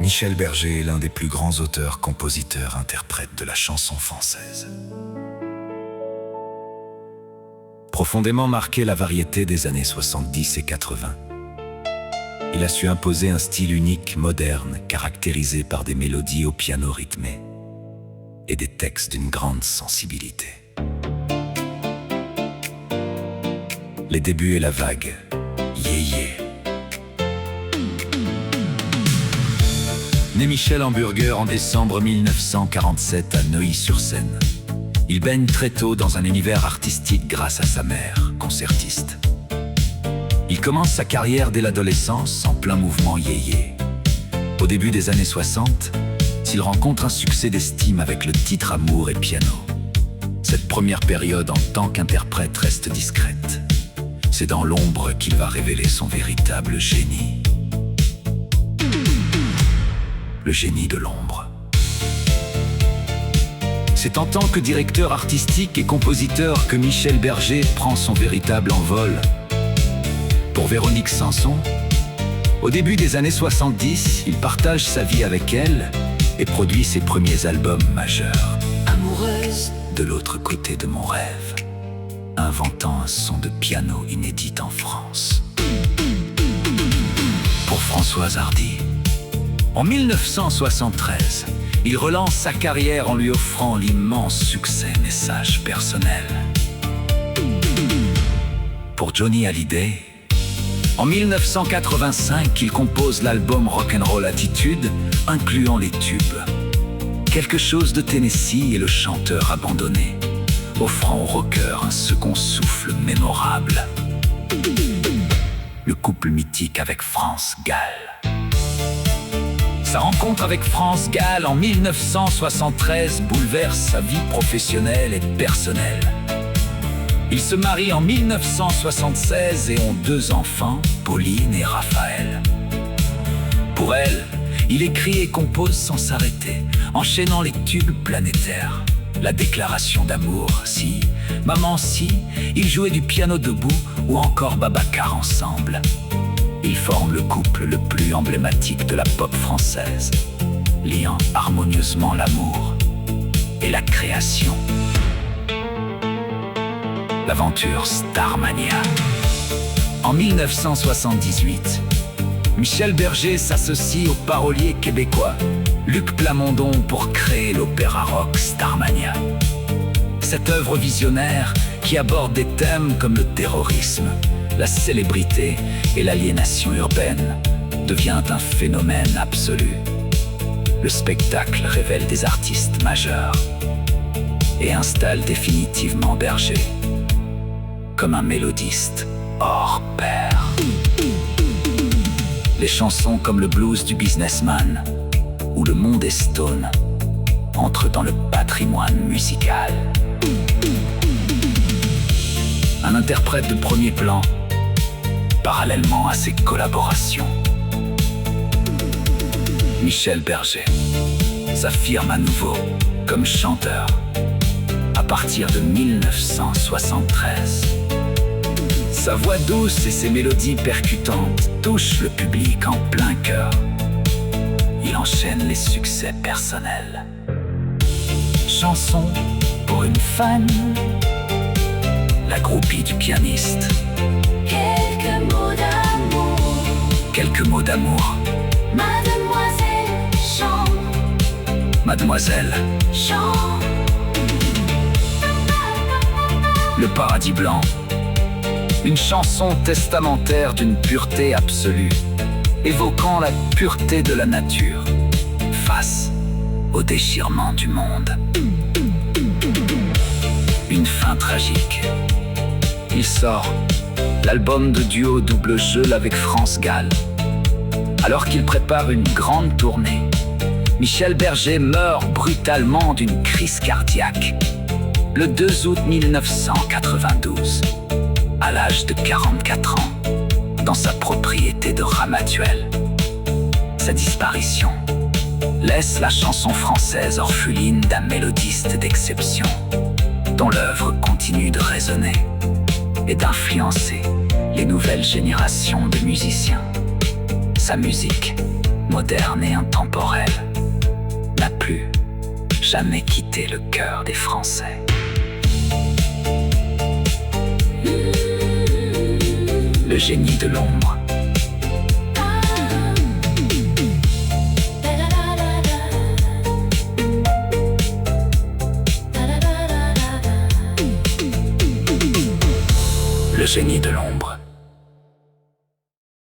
Michel Berger est l'un des plus grands auteurs, compositeurs, interprètes de la chanson française. Profondément marqué la variété des années 70 et 80, il a su imposer un style unique, moderne, caractérisé par des mélodies au piano rythmé et des textes d'une grande sensibilité. Les débuts et la vague, yé. Né Michel Hamburger en décembre 1947 à Neuilly-sur-Seine, il baigne très tôt dans un univers artistique grâce à sa mère, concertiste. Il commence sa carrière dès l'adolescence en plein mouvement yéyé. Au début des années 60, il rencontre un succès d'estime avec le titre Amour et piano. Cette première période en tant qu'interprète reste discrète. C'est dans l'ombre qu'il va révéler son véritable génie. Le génie de l'ombre. C'est en tant que directeur artistique et compositeur que Michel Berger prend son véritable envol. Pour Véronique Sanson, au début des années 70, il partage sa vie avec elle et produit ses premiers albums majeurs. Amoureuse, de l'autre côté de mon rêve, inventant un son de piano inédit en France. Pour Françoise Hardy, en 1973, il relance sa carrière en lui offrant l'immense succès Message personnel. Pour Johnny Hallyday, en 1985, il compose l'album Rock'n'Roll Attitude, incluant les tubes Quelque chose de Tennessee et Le chanteur abandonné, offrant au rocker un second souffle mémorable. Le couple mythique avec France Gall. Sa rencontre avec France Gall en 1973 bouleverse sa vie professionnelle et personnelle. Ils se marient en 1976 et ont 2 enfants, Pauline et Raphaël. Pour elle, il écrit et compose sans s'arrêter, enchaînant les tubes planétaires. La déclaration d'amour, si, Maman si, ils jouaient du piano debout ou encore Babacar ensemble. Ils forment le couple le plus emblématique de la pop française, liant harmonieusement l'amour et la création. L'aventure Starmania. En 1978, Michel Berger s'associe au parolier québécois Luc Plamondon pour créer l'opéra rock Starmania. Cette œuvre visionnaire qui aborde des thèmes comme le terrorisme, la célébrité et l'aliénation urbaine devient un phénomène absolu. Le spectacle révèle des artistes majeurs et installe définitivement Berger comme un mélodiste hors pair. Les chansons comme le blues du businessman ou le monde est stone entrent dans le patrimoine musical. Un interprète de premier plan, parallèlement à ses collaborations. Michel Berger s'affirme à nouveau comme chanteur à partir de 1973. Sa voix douce et ses mélodies percutantes touchent le public en plein cœur. Il enchaîne les succès personnels. Chanson pour une fan, la groupie du pianiste. Quelques mots d'amour. Quelques mots d'amour. Mademoiselle chante. Mademoiselle. Chante. Le paradis blanc. Une chanson testamentaire d'une pureté absolue, évoquant la pureté de la nature face au déchirement du monde. Une fin tragique. Il sort l'album de duo double jeu avec France Gall. Alors qu'il prépare une grande tournée, Michel Berger meurt brutalement d'une crise cardiaque le 2 août 1992, à l'âge de 44 ans, dans sa propriété de Ramatuelle. Sa disparition laisse la chanson française orpheline d'un mélodiste d'exception, dont l'œuvre continue de résonner et d'influencer les nouvelles générations de musiciens. Sa musique moderne et intemporel, n'a plus jamais quitté le cœur des Français. Le génie de l'ombre. Le génie de l'ombre.